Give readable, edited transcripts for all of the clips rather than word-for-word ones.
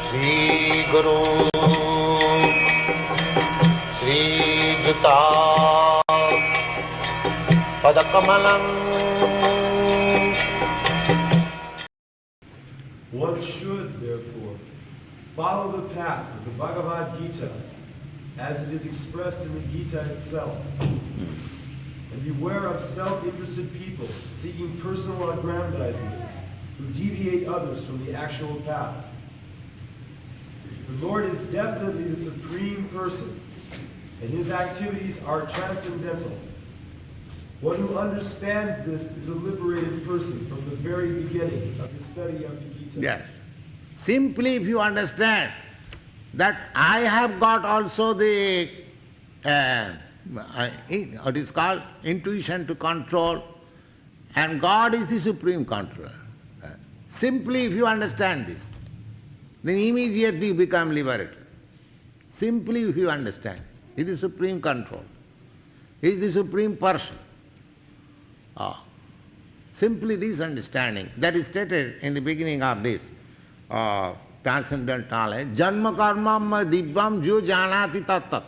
Shri Guru Shri Juta Padakamalam. One should, therefore, follow the path of the Bhagavad-gītā as it is expressed in the Gita itself, and beware of self-interested people seeking personal aggrandizement who deviate others from the actual path. The Lord is definitely the Supreme Person, and His activities are transcendental. One who understands this is a liberated person from the very beginning of the study of the Gita. Yes. Simply if you understand that I have got also the, what is called, intuition to control, and God is the supreme controller. Simply if you understand this, then immediately you become liberated. Simply if you understand this. He is the supreme control. He is the supreme person. Simply this understanding, that is stated in the beginning of this transcendental knowledge, Janma karma divyam jo janati tat tat.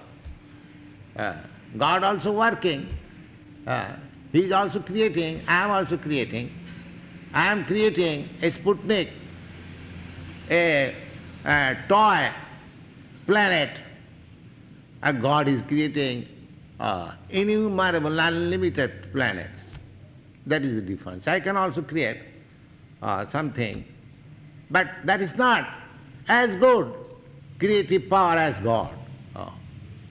God also working, He is also creating, I am also creating. I am creating a Sputnik, a toy planet, and God is creating innumerable, unlimited planets. That is the difference. I can also create something, but that is not as good creative power as God.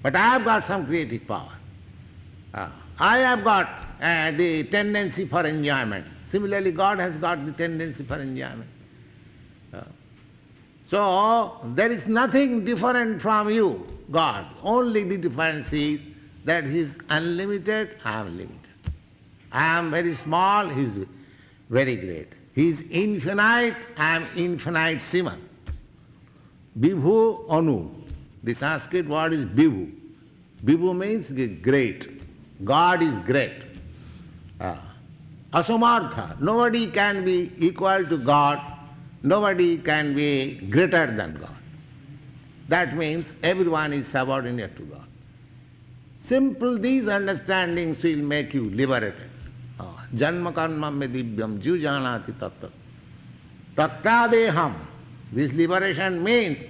But I have got some creative power. I have got the tendency for enjoyment. Similarly, God has got the tendency for enjoyment. So, there is nothing different from you, God. Only the difference is that He is unlimited, I am limited. I am very small, He is very great. He is infinite, I am infinitesimal. Vibhu Anu. The Sanskrit word is Vibhu. Vibhu means great. God is great. Asamartha. Nobody can be equal to God. Nobody can be greater than God. That means everyone is subordinate to God. Simple these understandings will make you liberated. Janma karma me divyam ju janati tatta. Tattadeham. This liberation means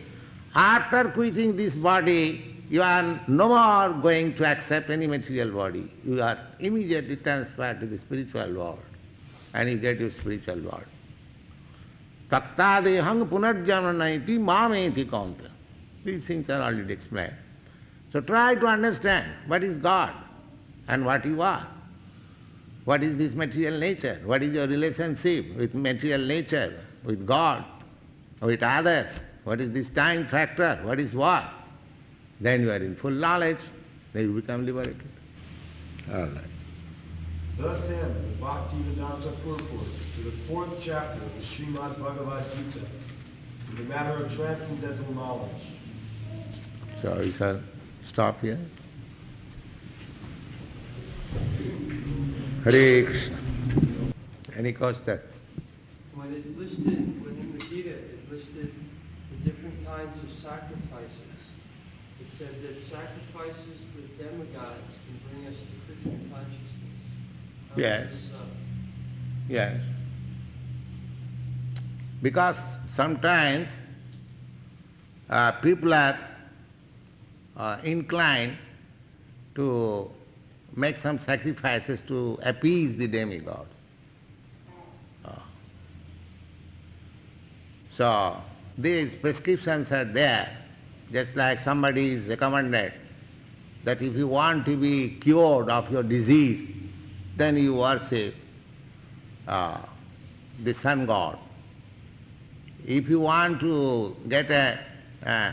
after quitting this body, you are no more going to accept any material body. You are immediately transferred to the spiritual world and you get your spiritual world. Tattadeham punarjananaiti mameti kaunta. These things are already explained. So try to understand what is God and what you are. What is this material nature? What is your relationship with material nature, with God, with others? What is this time factor? What is what? Then you are in full knowledge, then you become liberated. All right. Thus end the Bhakti-vedanta purports to the 4th chapter of the Srimad Bhagavad-gītā in the matter of transcendental knowledge. So we shall stop here. Hare Krishna. Any question? When it listed, within the Gita, it listed the different kinds of sacrifices. It said that sacrifices to demigods can bring us to Krishna consciousness. How Yes. is this so? Yes. Because sometimes people are inclined to make some sacrifices to appease the demigods. So these prescriptions are there, just like somebody is recommended that if you want to be cured of your disease, then you worship the sun god. If you want to get a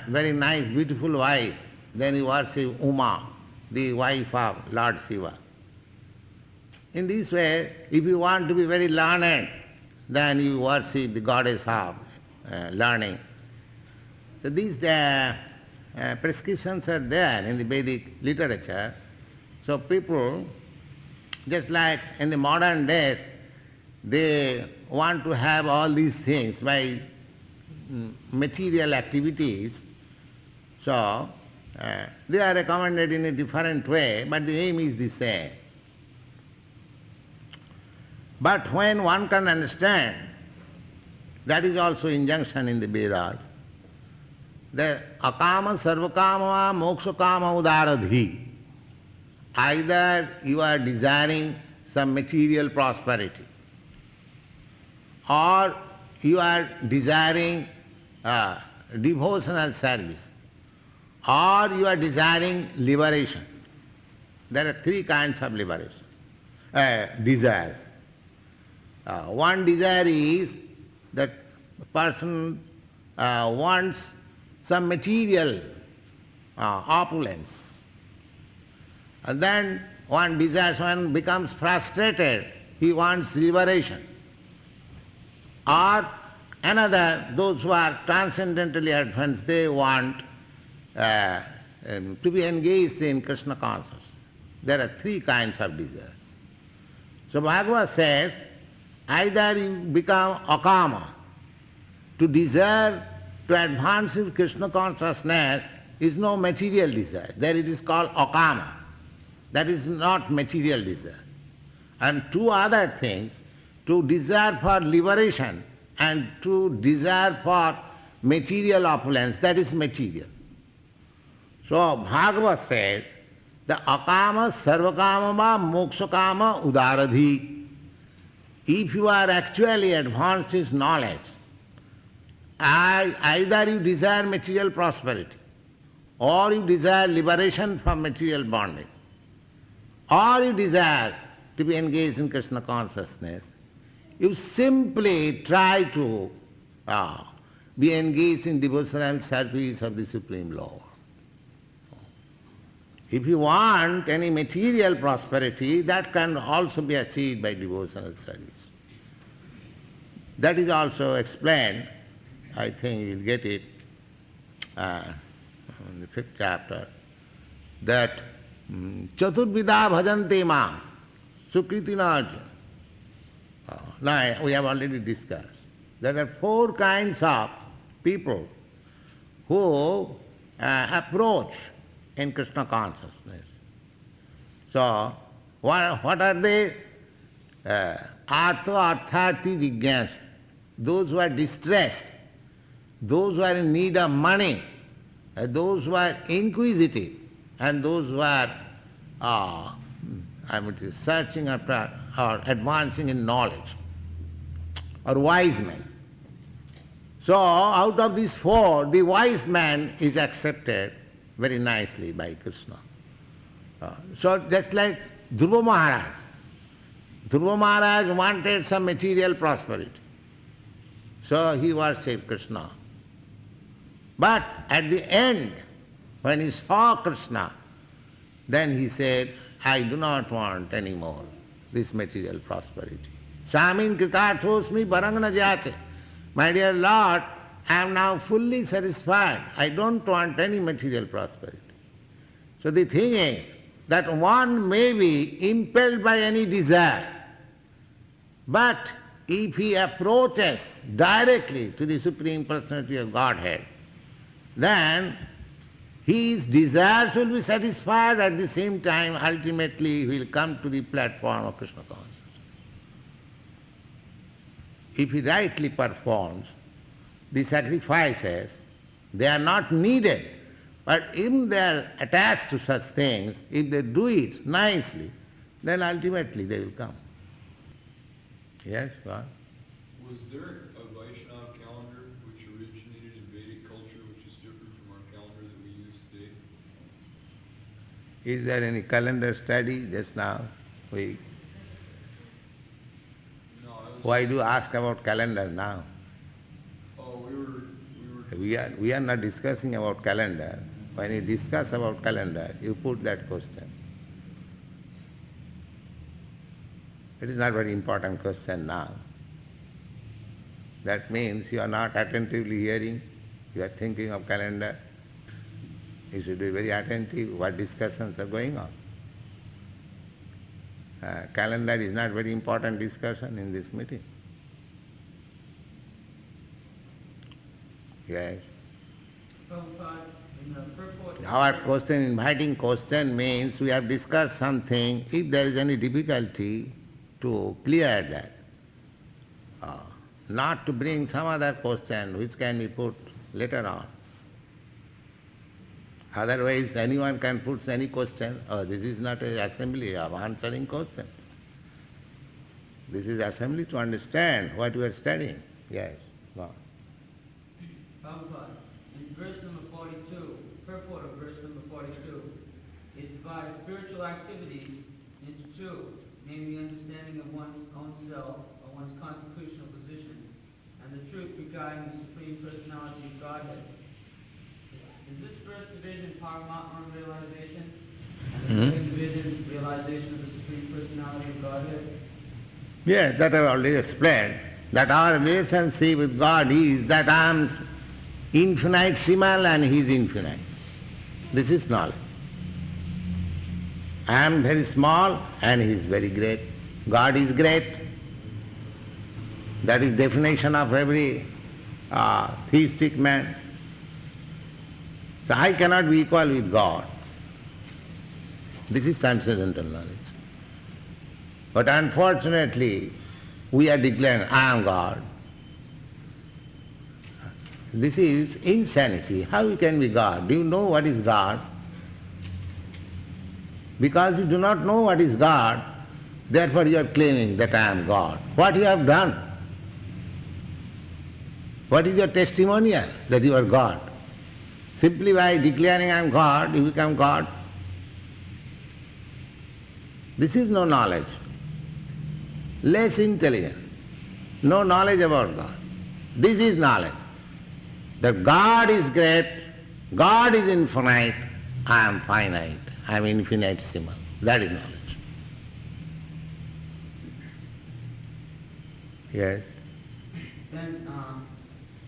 very nice, beautiful wife, then you worship Uma, the wife of Lord Shiva. In this way, if you want to be very learned, then you worship the goddess of learning. So these prescriptions are there in the Vedic literature. So people, just like in the modern days, they want to have all these things by material activities. So, they are recommended in a different way, but the aim is the same. But when one can understand, that is also injunction in the Vedas, the akama sarvakama mokshakama udaradhi. Either you are desiring some material prosperity, or you are desiring devotional service, or you are desiring liberation. There are three kinds of liberation, desires. One desire is that a person wants some material opulence. And then one desires, one becomes frustrated, he wants liberation. Or another, those who are transcendentally advanced, they want to be engaged in Krishna consciousness. There are three kinds of desires. So Bhagavad says, either you become akama, to desire to advance in Krishna consciousness is no material desire. There it is called akama. That is not material desire. And two other things, to desire for liberation and to desire for material opulence, that is material. So Bhagavad says, the akama sarvakama va mokshakama udaradhi. If you are actually advanced in knowledge, either you desire material prosperity, or you desire liberation from material bondage, or you desire to be engaged in Krishna consciousness, you simply try to be engaged in devotional service of the Supreme Lord. If you want any material prosperity, that can also be achieved by devotional service. That is also explained, I think you will get it in the 5th chapter, that Chaturvida bhajante mam sukritina. Now we have already discussed. There are 4 kinds of people who approach in Krishna consciousness. So, what are they? Artha arthati jigyas. Those who are distressed, those who are in need of money, those who are inquisitive, and those who are searching after or advancing in knowledge, or wise men. So, out of these 4, the wise man is accepted very nicely by Krishna. So just like Dhruva Maharaj. Dhruva Maharaj wanted some material prosperity. So he worshipped Krishna. But at the end, when he saw Krishna, then he said, I do not want any more this material prosperity. Samin kritarthosmi barangna jache. My dear Lord, I am now fully satisfied. I don't want any material prosperity. So the thing is that one may be impelled by any desire, but if he approaches directly to the Supreme Personality of Godhead, then his desires will be satisfied. At the same time, ultimately he will come to the platform of Krishna consciousness. If he rightly performs the sacrifices, they are not needed, but if they are attached to such things, if they do it nicely, then ultimately they will come. Yes, God? Was there a Vaishnava calendar which originated in Vedic culture which is different from our calendar that we use today? Is there any calendar study just now? No, Why do you ask about calendar now? Oh, We are not discussing about calendar. When you discuss about calendar, you put that question. It is not very important question now. That means you are not attentively hearing, you are thinking of calendar. You should be very attentive what discussions are going on. calendar is not very important discussion in this meeting. Yes. Prabhupada, in the purport... Our question, inviting question means we have discussed something. If there is any difficulty, to clear that. Not to bring some other question which can be put later on. Otherwise, anyone can put any question. Oh, this is not an assembly of answering questions. This is assembly to understand what we are studying. Yes. Go on. Prabhupada, in verse number 42, purport of verse number 42, it divides spiritual activities into two, namely understanding of one's own self or one's constitutional position, and the truth regarding the Supreme Personality of Godhead. Is this first division Paramatma realization, and the second division realization of the Supreme Personality of Godhead? Yes, that I have already explained. That our relationship with God is that I am infinitesimal and He is infinite. This is knowledge. I am very small and He is very great. God is great. That is definition of every theistic man. So I cannot be equal with God. This is transcendental knowledge. But unfortunately, we are declaring, I am God. This is insanity. How you can be God? Do you know what is God? Because you do not know what is God, therefore you are claiming that I am God. What you have done? What is your testimonial that you are God? Simply by declaring I am God, you become God. This is no knowledge. Less intelligent. No knowledge about God. This is knowledge. That God is great, God is infinite, I am finite, I am infinitesimal. That is knowledge. Yes? Then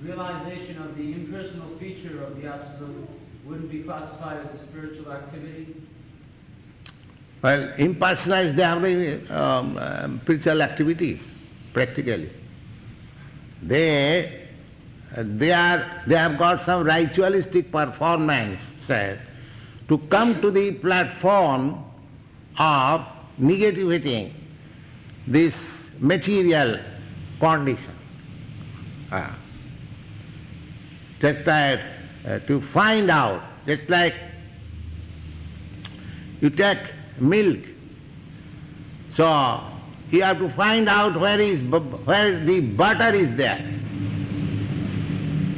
realization of the impersonal feature of the Absolute wouldn't be classified as a spiritual activity? Well, impersonalists, they have spiritual activities, practically. They have got some ritualistic performances to come to the platform of negating this material condition. Just like to find out, just like you take milk, so you have to find out where the butter is there.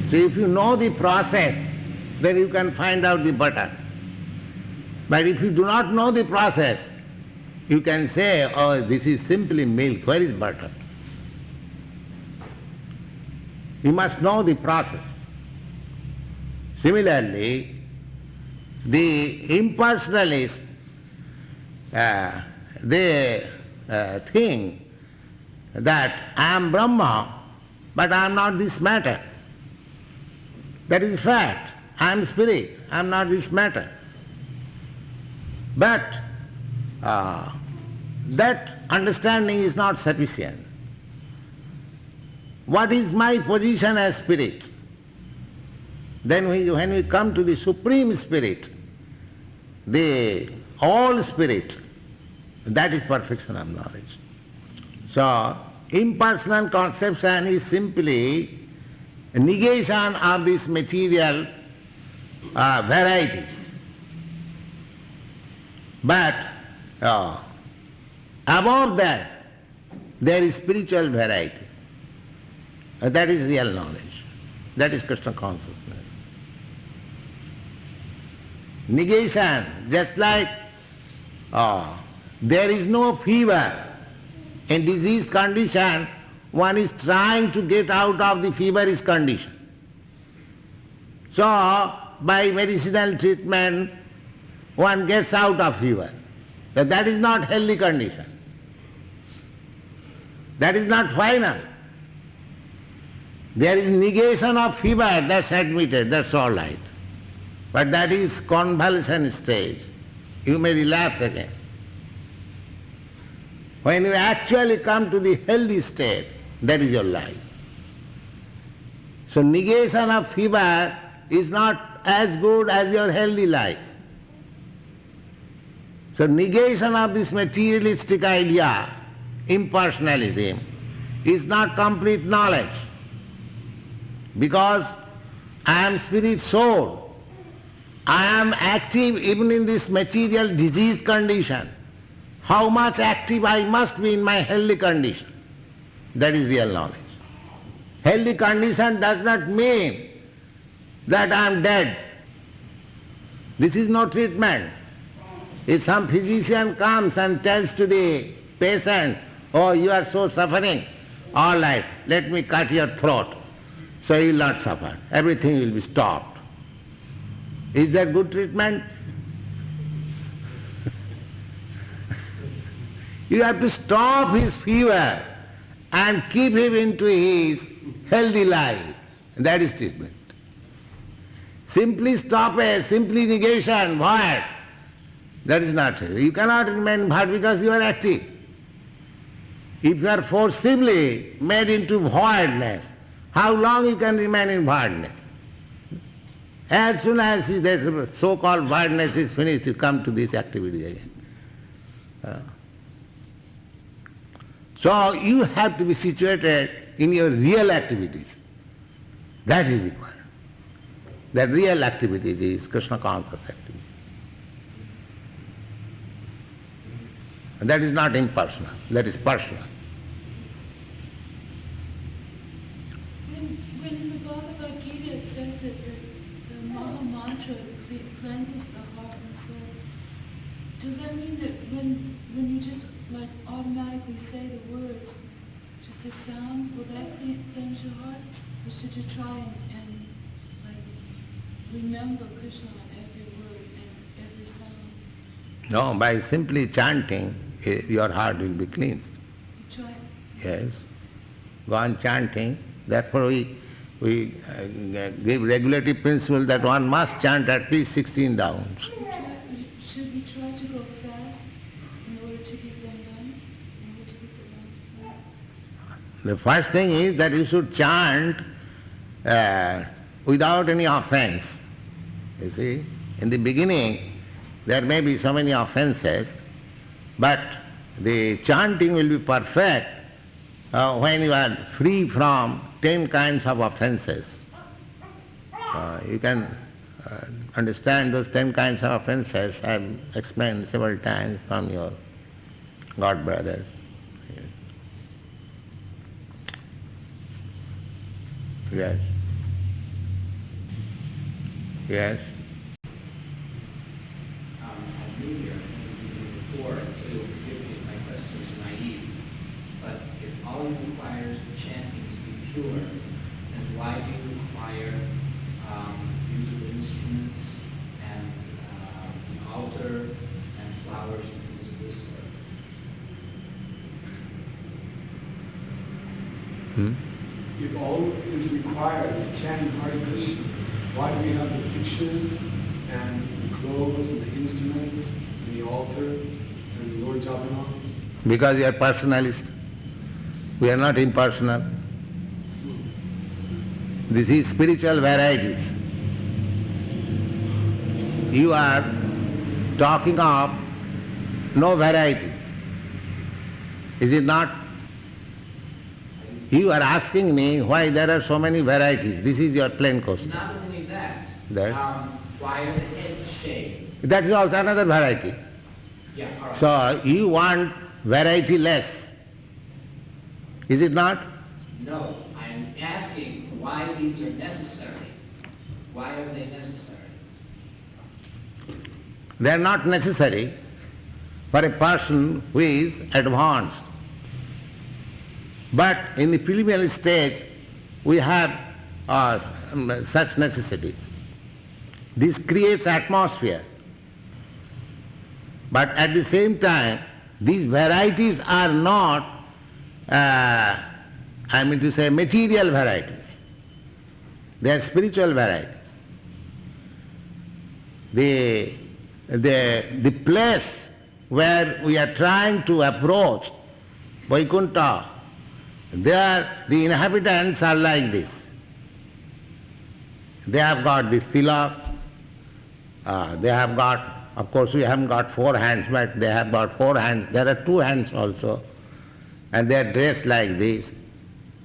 So if you know the process, then you can find out the butter. But if you do not know the process, you can say, oh, this is simply milk, where is butter? You must know the process. Similarly, the impersonalists, they think that I am Brahma, but I am not this matter. That is fact. I am spirit, I am not this matter. But that understanding is not sufficient. What is my position as spirit? Then when we come to the Supreme Spirit, the all Spirit, that is perfection of knowledge. So, impersonal conception is simply a negation of these material varieties. But above that, there is spiritual variety. That is real knowledge. That is Krishna consciousness. Negation, just like there is no fever. In diseased condition, one is trying to get out of the feverish condition. So, by medicinal treatment, one gets out of fever. But that is not healthy condition. That is not final. There is negation of fever, that's admitted, that's all right. But that is convalescent stage. You may relapse again. When you actually come to the healthy state, that is your life. So negation of fever is not as good as your healthy life. So negation of this materialistic idea, impersonalism, is not complete knowledge. Because I am spirit soul, I am active even in this material disease condition. How much active I must be in my healthy condition. That is real knowledge. Healthy condition does not mean that I am dead. This is no treatment. If some physician comes and tells to the patient, oh, you are so suffering, all right, let me cut your throat, so you will not suffer. Everything will be stopped. Is that good treatment? You have to stop his fever and keep him into his healthy life. That is treatment. Simply stop simply negation, void. That is not true. You cannot remain void because you are active. If you are forcibly made into voidness, how long you can remain in voidness? As soon as this so-called voidness is finished, you come to this activity again. So you have to be situated in your real activities. That is required. That real activities is Krishna conscious activities. And that is not impersonal, that is personal. When the Bhagavad-gītā it says that the Maha Mantra cleanses the heart and soul, does that mean that when you just like automatically say the words, just a sound, will that cleanse your heart? Or should you try and like remember Krishna on every word and every sound? No, by simply chanting, your heart will be cleansed. You try. Yes. Go on chanting. Therefore we give regulative principle that one must chant at least 16 rounds. Should we try to go fast in order to get them done? In order to get the rounds done? The first thing is that you should chant without any offense. You see, in the beginning there may be so many offenses, but the chanting will be perfect when you are free from 10 kinds of offenses. You can understand those 10 kinds of offenses. I have explained several times from your God brothers. Yes. Yes. I'm new here, before, and so forgive me if my questions are naive. But if all you require is the chanting to be pure, then why do you require musical instruments and an altar and flowers and things of this sort? If all is required is chanting Hare Krishna, why do we have the pictures and the clothes and the instruments and the altar and the Lord Jagannath? Because you are personalist. We are not impersonal. This is spiritual varieties. You are talking of no variety. Is it not? You are asking me why there are so many varieties. This is your plain question. Not only that, That? why are the heads shaved? That is also another variety. Yeah, all right. So you want variety less. Is it not? No, I'm asking why these are necessary. Why are they necessary? They are not necessary for a person who is advanced. But in the preliminary stage, we have such necessities. This creates atmosphere. But at the same time, these varieties are not, material varieties. They are spiritual varieties. The place where we are trying to approach Vaikuntha, there the inhabitants are like this. They have got this tilak, they have got, of course we haven't got 4 hands, but they have got 4 hands. There are 2 hands also, and they are dressed like this.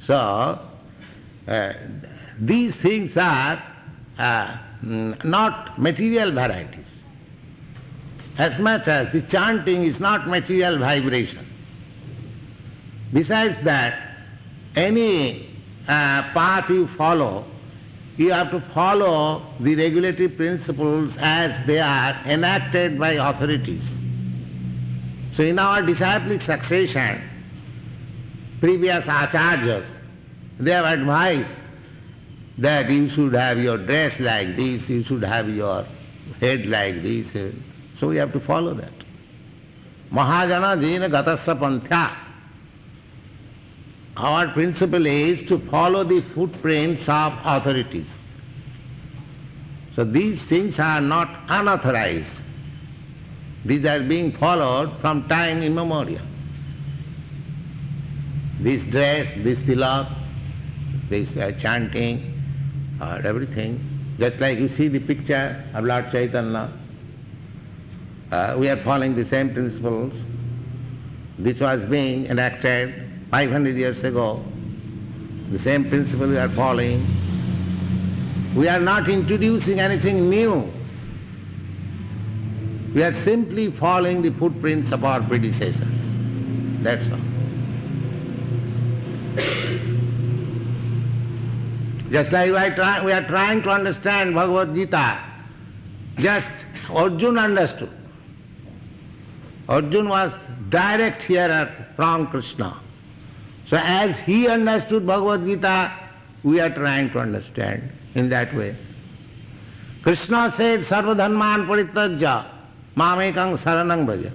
So, these things are not material varieties. As much as the chanting is not material vibration. Besides that, any path you follow, you have to follow the regulatory principles as they are enacted by authorities. So in our disciplic succession, previous acharyas, they have advised that you should have your dress like this, you should have your head like this. So we have to follow that. Mahajana jena gatasya panthya. Our principle is to follow the footprints of authorities. So these things are not unauthorized. These are being followed from time immemorial. This dress, this tilak, this chanting, everything. Just like you see the picture of Lord Chaitanya, we are following the same principles. This was being enacted 500 years ago. The same principle we are following. We are not introducing anything new. We are simply following the footprints of our predecessors. That's all. Just like we are trying to understand Bhagavad-gītā, just Arjuna understood. Arjuna was direct hearer from Krishna. So as he understood Bhagavad-gītā, we are trying to understand in that way. Krishna said, Sarva dharman parityajya mamekang saranang bhaja.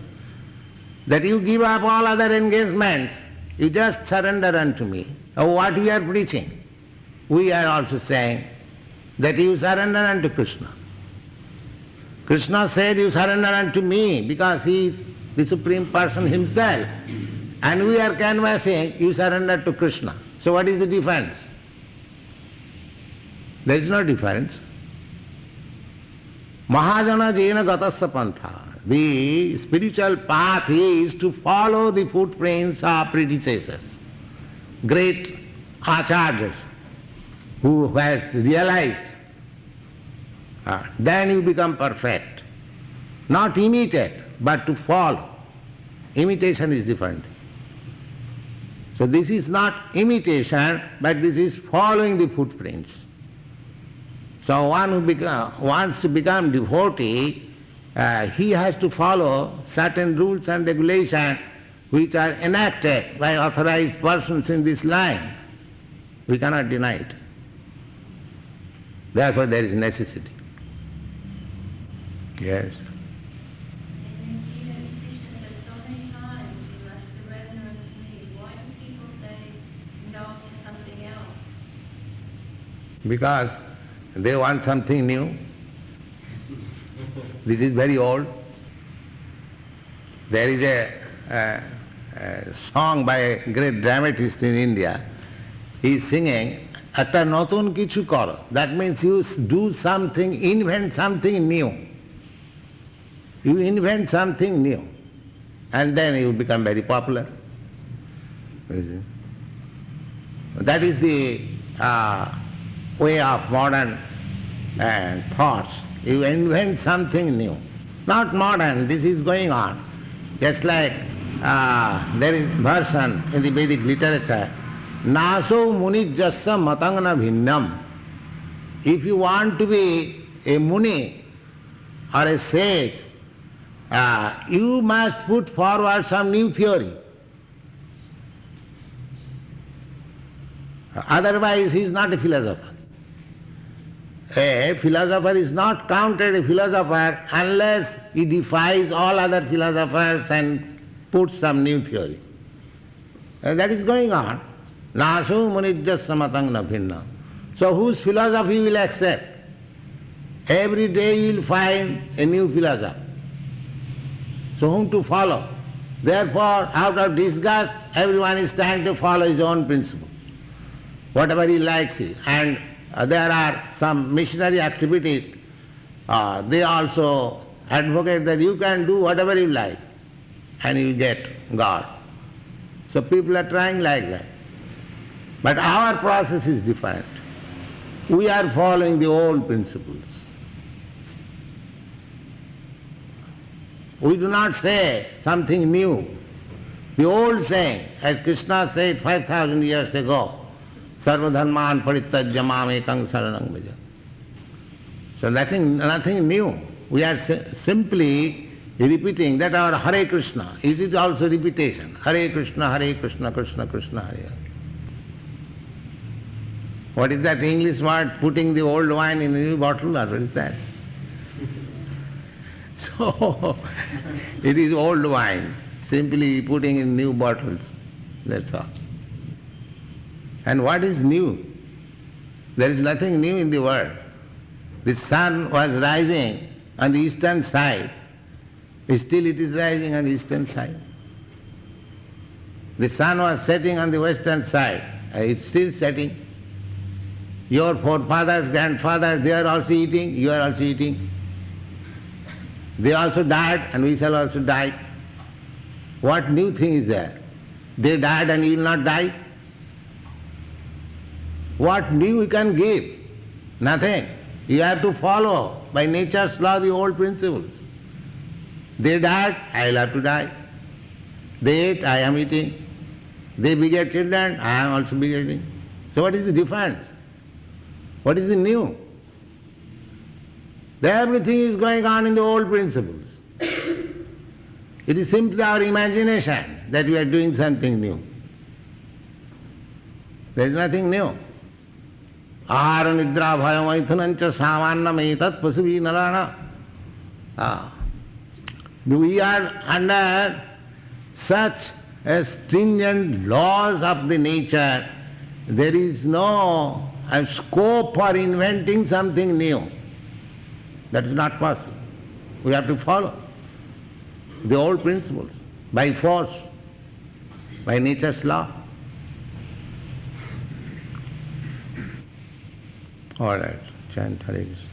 That you give up all other engagements, you just surrender unto me. Now what we are preaching? We are also saying that you surrender unto Krishna. Krishna said you surrender unto me because he is the Supreme Person himself. And we are canvassing, you surrender to Krishna. So what is the difference? There is no difference. Mahajana jena gatasya pantha. The spiritual path is to follow the footprints of predecessors, great acharyas who has realized. Then you become perfect. Not imitate, but to follow. Imitation is different. So this is not imitation, but this is following the footprints. So one who wants to become devotee, he has to follow certain rules and regulations which are enacted by authorized persons in this line. We cannot deny it. Therefore there is necessity. Yes. In Gita, Krishna says so many times, you must surrender unto me. Why do people say no to something else? Because they want something new. This is very old. There is a song by a great dramatist in India. He is singing, Atta notun kichu karo. That means you do something, invent something new. You invent something new. And then you become very popular. That is the way of modern thoughts. You invent something new. Not modern, this is going on. Just like there is version in the Vedic literature, Naso munijjasya matangana bhinnam. If you want to be a muni or a sage, you must put forward some new theory. Otherwise he is not a philosopher. A philosopher is not counted a philosopher unless he defies all other philosophers and puts some new theory. And that is going on. Nasu munijjasya matangana bhinna. So whose philosophy will accept? Every day you will find a new philosopher. So whom to follow? Therefore, out of disgust, everyone is trying to follow his own principle. Whatever he likes. And there are some missionary activities, they also advocate that you can do whatever you like and you will get God. So people are trying like that. But our process is different. We are following the old principles. We do not say something new. The old saying, as Krishna said 5,000 years ago, Sarvadharman parityajya mam ekam saranam bhaja. So nothing new. We are simply repeating that our Hare Krishna. Is it also repetition? Hare Krishna, Krishna Krishna, Hare Hare. What is that English word? Putting the old wine in a new bottle, or what is that? So, it is old wine, simply putting in new bottles, that's all. And what is new? There is nothing new in the world. The sun was rising on the eastern side, still it is rising on the eastern side. The sun was setting on the western side, it's still setting. Your forefathers, grandfathers, they are also eating, you are also eating. They also died and we shall also die. What new thing is there? They died and you will not die? What new we can give? Nothing. You have to follow by nature's law the old principles. They died, I will have to die. They ate, I am eating. They beget children, I am also begetting. So what is the difference? What is the new? Everything is going on in the old principles. It is simply our imagination that we are doing something new. There is nothing new. Ahara nidra bhaya maithunancha samannam etat pasuvi narana. We are under such stringent laws of the nature, there is no scope for inventing something new. That is not possible. We have to follow the old principles by force, by nature's law. All right, chant Hare Krishna.